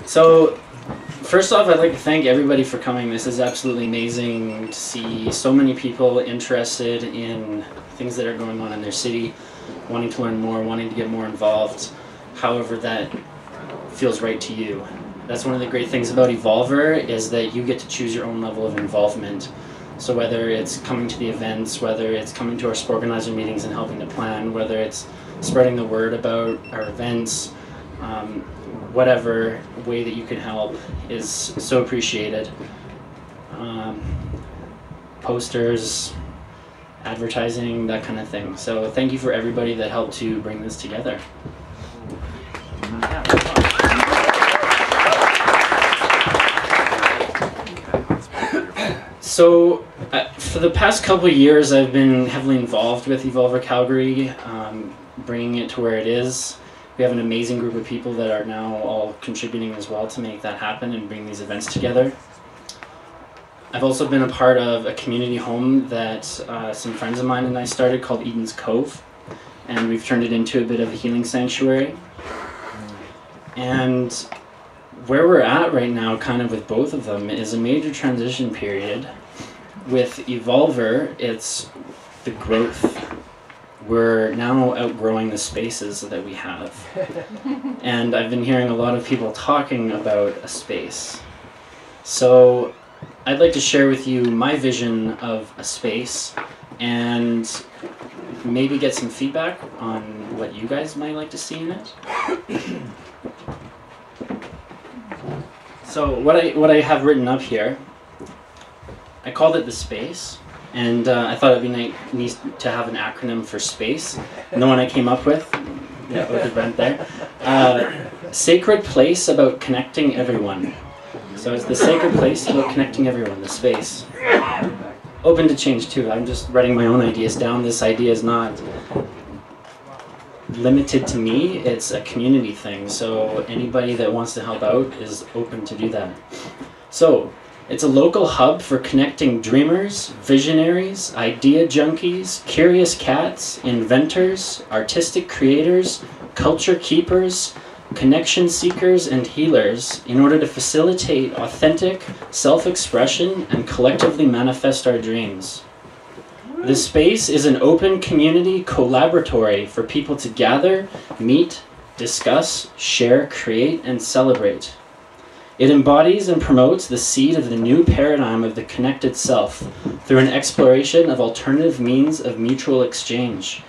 So, first off, I'd like to thank everybody for coming. This is absolutely amazing to see so many people interested in things that are going on in their city, wanting to learn more, wanting to get more involved, however that feels right to you. That's one of the great things about Evolver, is that you get to choose your own level of involvement. So whether it's coming to the events, whether it's coming to our Spore organizer meetings and helping to plan, whether it's spreading the word about our events, whatever way that you can help is so appreciated. Posters, advertising, that kind of thing. So thank you for everybody that helped to bring this together. So for the past couple of years, I've been heavily involved with Evolver Calgary, bringing it to where it is. We have an amazing group of people that are now all contributing as well to make that happen and bring these events together. I've also been a part of a community home that some friends of mine and I started called Eden's Cove, and we've turned it into a bit of a healing sanctuary. And where we're at right now, kind of with both of them, is a major transition period. With Evolver, it's the growth. We're now outgrowing the spaces that we have. And I've been hearing a lot of people talking about a space. So I'd like to share with you my vision of a space and maybe get some feedback on what you guys might like to see in it. So what I have written up here, I called it the space, and I thought it'd be nice to have an acronym for space. And the one I came up with, yeah, with the vent there, sacred place about connecting everyone. So it's the sacred place about connecting everyone, the space. Open to change too. I'm just writing my own ideas down. This idea is not limited to me, it's a community thing, so anybody that wants to help out is open to do that. So it's a local hub for connecting dreamers, visionaries, idea junkies, curious cats, inventors, artistic creators, culture keepers, connection seekers, and healers in order to facilitate authentic self-expression and collectively manifest our dreams. This space is an open community collaboratory for people to gather, meet, discuss, share, create, and celebrate. It embodies and promotes the seed of the new paradigm of the connected self through an exploration of alternative means of mutual exchange.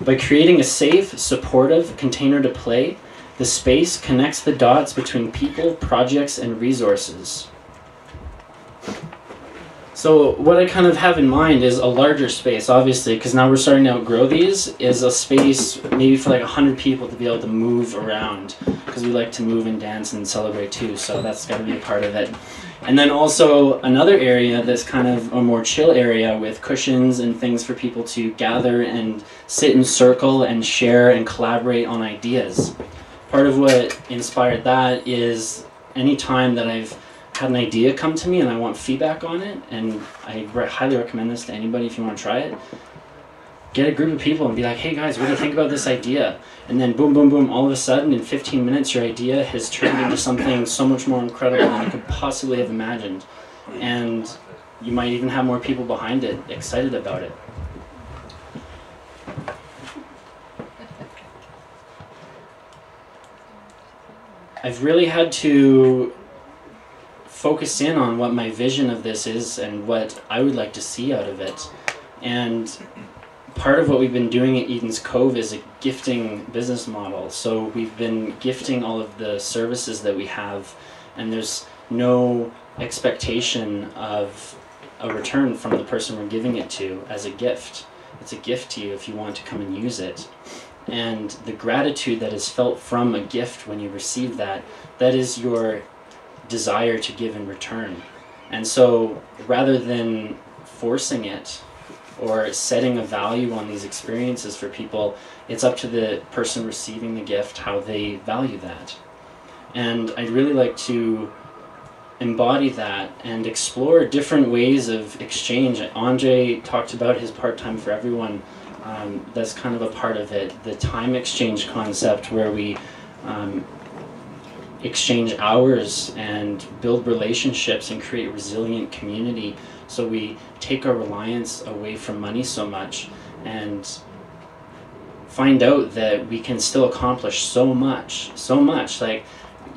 By creating a safe, supportive container to play, the space connects the dots between people, projects, and resources. So what I kind of have in mind is a larger space, obviously, because now we're starting to outgrow these, is a space maybe for like 100 people to be able to move around, because we like to move and dance and celebrate too, so that's got to be a part of it. And then also another area that's kind of a more chill area with cushions and things for people to gather and sit in circle and share and collaborate on ideas. Part of what inspired that is any time that I've had an idea come to me and I want feedback on it, and I highly recommend this to anybody if you want to try it, get a group of people and be like, hey guys, what do you think about this idea? And then boom, boom, boom, all of a sudden in 15 minutes your idea has turned into something so much more incredible than you could possibly have imagined. And you might even have more people behind it, excited about it. I've really had to focus in on what my vision of this is and what I would like to see out of it. And part of what we've been doing at Eden's Cove is a gifting business model. So we've been gifting all of the services that we have, and there's no expectation of a return from the person we're giving it to as a gift. It's a gift to you if you want to come and use it. And the gratitude that is felt from a gift when you receive that, that is your desire to give in return. And so rather than forcing it or setting a value on these experiences for people, it's up to the person receiving the gift how they value that. And I'd really like to embody that and explore different ways of exchange. Andre talked about his part-time for everyone. That's kind of a part of it. The time exchange concept where we exchange hours and build relationships and create resilient community, so we take our reliance away from money so much and find out that we can still accomplish so much. Like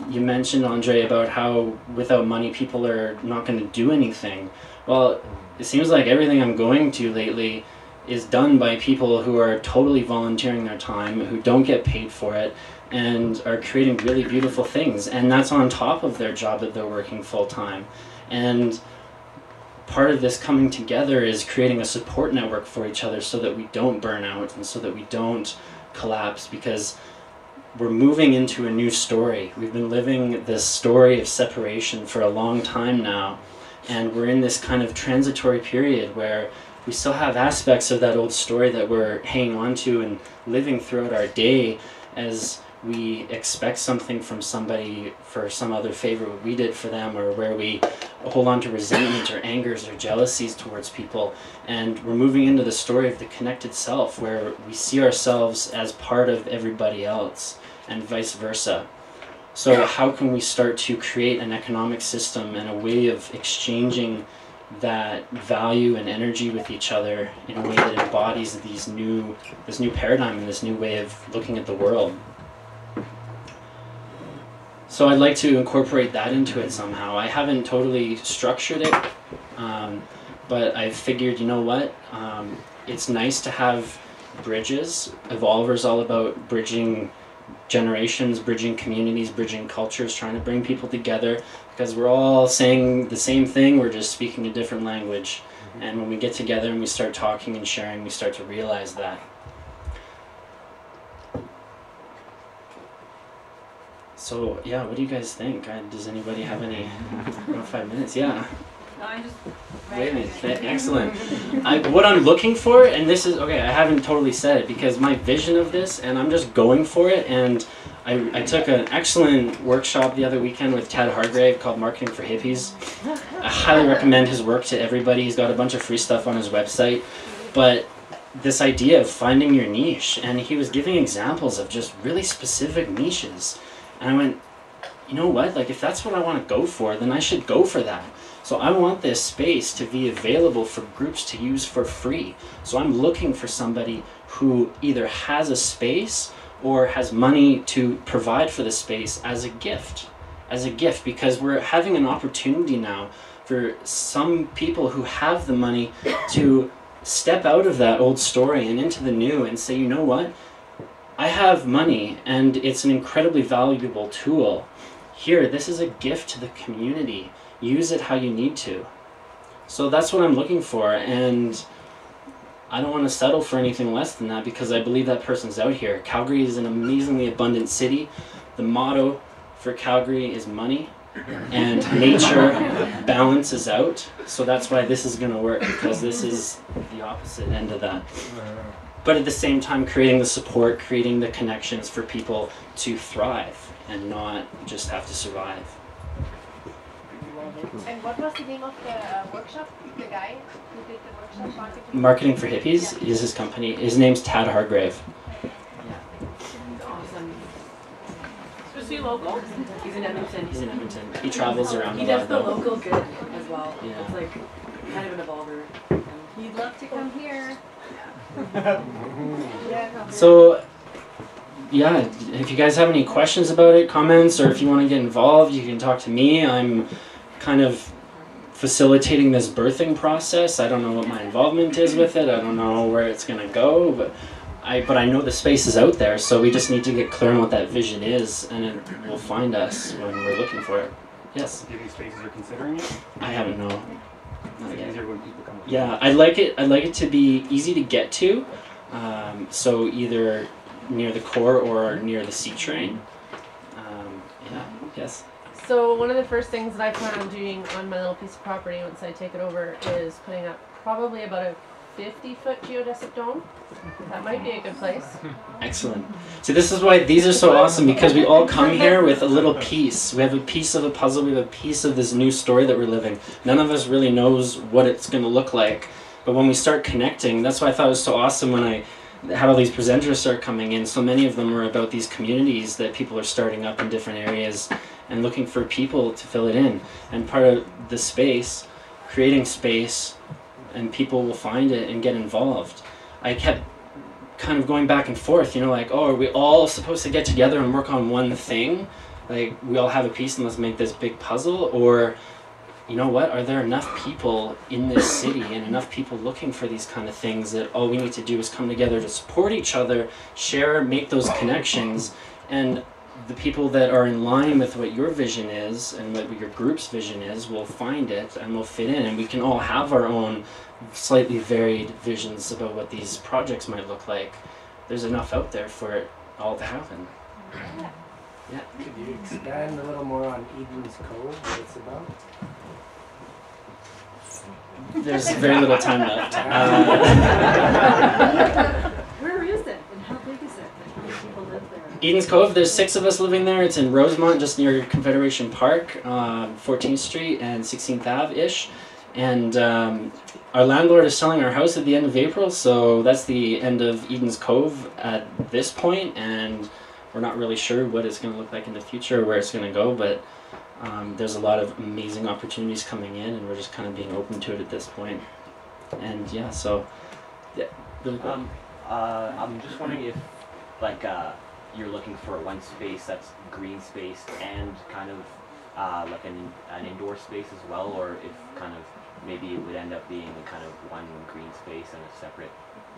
you mentioned, Andre, about how without money people are not going to do anything. Well, it seems like everything I'm going to lately is done by people who are totally volunteering their time, who don't get paid for it, and are creating really beautiful things. And that's on top of their job that they're working full time. And part of this coming together is creating a support network for each other so that we don't burn out and so that we don't collapse, because we're moving into a new story. We've been living this story of separation for a long time now, and we're in this kind of transitory period where we still have aspects of that old story that we're hanging on to and living throughout our day as we expect something from somebody for some other favor we did for them, or where we hold on to resentment or angers or jealousies towards people. And we're moving into the story of the connected self, where we see ourselves as part of everybody else and vice versa. So how can we start to create an economic system and a way of exchanging that value and energy with each other in a way that embodies this new paradigm and this new way of looking at the world? So I'd like to incorporate that into it somehow. I haven't totally structured it, but I've figured, you know what, it's nice to have bridges. Evolver's all about bridging generations, bridging communities, bridging cultures, trying to bring people together, because we're all saying the same thing, we're just speaking a different language. And when we get together and we start talking and sharing, we start to realize that. So yeah, what do you guys think? Does anybody have any? 5 minutes, yeah. No, I just. Wait a minute, excellent. What I'm looking for, and this is, okay, I haven't totally said it because my vision of this, and I'm just going for it, and I took an excellent workshop the other weekend with Tad Hargrave called Marketing for Hippies. I highly recommend his work to everybody. He's got a bunch of free stuff on his website, but this idea of finding your niche, and he was giving examples of just really specific niches. And I went, you know what, like if that's what I want to go for, then I should go for that. So I want this space to be available for groups to use for free. So I'm looking for somebody who either has a space or has money to provide for the space as a gift. Because we're having an opportunity now for some people who have the money to step out of that old story and into the new and say, you know what, I have money and it's an incredibly valuable tool. Here, this is a gift to the community. Use it how you need to. So that's what I'm looking for, and I don't want to settle for anything less than that because I believe that person's out here. Calgary is an amazingly abundant city. The motto for Calgary is money, and nature balances out. So that's why this is going to work, because this is the opposite end of that. But at the same time, creating the support, creating the connections for people to thrive and not just have to survive. And what was the name of the workshop? The guy who did the workshop? Marketing for Hippies is his company. His name's Tad Hargrave. Awesome. So is he local? He's in Edmonton. He's in Edmonton. He travels around He a lot does the though. local good as well. Yeah. It's like kind of an evolver. He'd love to come here. So, yeah, if you guys have any questions about it, comments, or if you want to get involved, you can talk to me. I'm kind of facilitating this birthing process. I don't know what my involvement is with it. I don't know where it's going to go, but I know the space is out there, so we just need to get clear on what that vision is, and it will find us when we're looking for it. Yes? Do you have any spaces you're considering it? I haven't, no. It's Not like yet. easier when people come. Yeah, I'd like it to be easy to get to, so either near the core or near the C train. Yeah, yes. So one of the first things that I plan on doing on my little piece of property once I take it over is putting up probably about a 50-foot geodesic dome. That might be a good place. Excellent. So this is why these are so awesome, because we all come here with a little piece. We have a piece of a puzzle, we have a piece of this new story that we're living. None of us really knows what it's going to look like. But when we start connecting, that's why I thought it was so awesome when I had all these presenters start coming in. So many of them were about these communities that people are starting up in different areas. and looking for people to fill it in. And part of the space, creating space, and people will find it and get involved. I kept kind of going back and forth, you know, like, oh, are we all supposed to get together and work on one thing? Like, we all have a piece and let's make this big puzzle? Or, you know what, are there enough people in this city and enough people looking for these kind of things that all we need to do is come together to support each other, share, make those connections, and the people that are in line with what your vision is and what your group's vision is will find it and will fit in, and we can all have our own slightly varied visions about what these projects might look like. There's enough out there for it all to happen. Yeah. Could you expand a little more on Eden's Cove, what it's about? There's very little time left. Where is it and how big is it? And how many people live there? Eden's Cove, there's 6 of us living there. It's in Rosemont, just near Confederation Park, 14th Street and 16th Ave-ish. And our landlord is selling our house at the end of April, so that's the end of Eden's Cove at this point, and we're not really sure what it's going to look like in the future or where it's going to go, but there's a lot of amazing opportunities coming in, and we're just kind of being open to it at this point. And yeah, so yeah, really good. I'm just wondering if, like, you're looking for one space that's green space and kind of like an indoor space as well, or if kind of maybe it would end up being kind of one green space and a separate,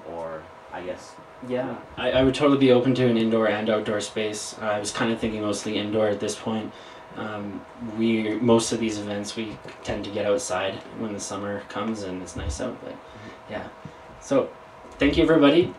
or I guess. Yeah, I would totally be open to an indoor and outdoor space. I was kind of thinking mostly indoor at this point. Most of these events we tend to get outside when the summer comes and it's nice out, but yeah. So thank you everybody.